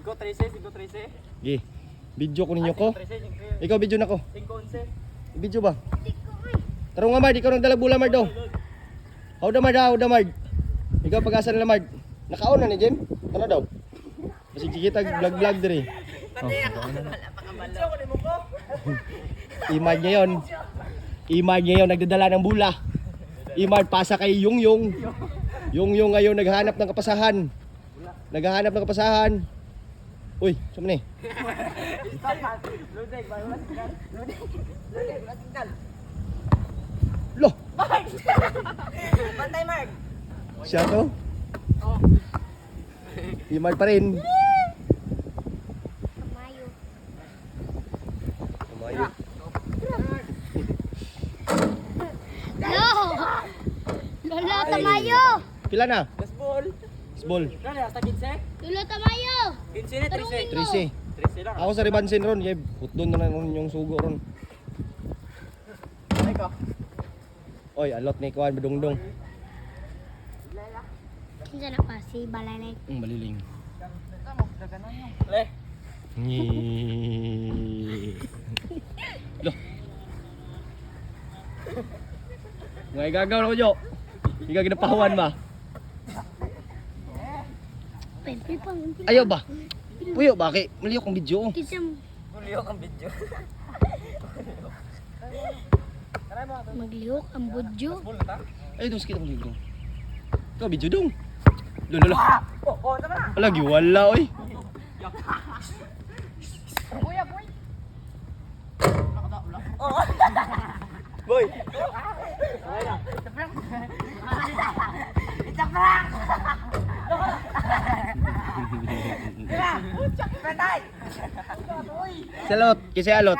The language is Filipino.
5-13. Gi. Video ko ninyo ko. Ikaw video na ko. 5-11. Video ba? Taro nga Mard, ikaw nagdalag bula Mard daw. Howda Mard, howda Mard. Ikaw pag-asa nila Mard. Nakaon na ni Jem? Ano daw? Kasi kita vlog diri. Imag ngayon. Imag ngayon nagdadala ng bula. Imag pasa kay Yung. Yung ngayon naghahanap ng kapasahan. Uy, saan ni? Lo! Bantay, Mark! Siya to? Imag pa rin. Kamayo. Lolo Tamayo. Pila na? Baseball! Baseball. Ano, hasta 15? Lolo Tamayo. 15 na, 13. 13. 13 lang. Ako sa Ribansin ron, kaya putdon na ron yung sugo ron. Ay ko. Oy, alot ni Kuan badungdong. Kinsa na pa si Balalay. Maliling. Le. Ni. Lo. Ngay gagaw na ko jo. Ikaw ginapahuan ba? Pepe pang. Ayaw ba? Puyo ba kay maliyo kong video. Kinsa mo Muliyok ang video. maglihok ang budyo. Baseball na ta? Ay, dos kita kong video. Ikaw video dong. Lolo. Oh, tama na. Lagi wala oy. Kuya, boy. Oh. Boy. Ay na. It's a prank. Diba? Patay. Salot, kisa alot.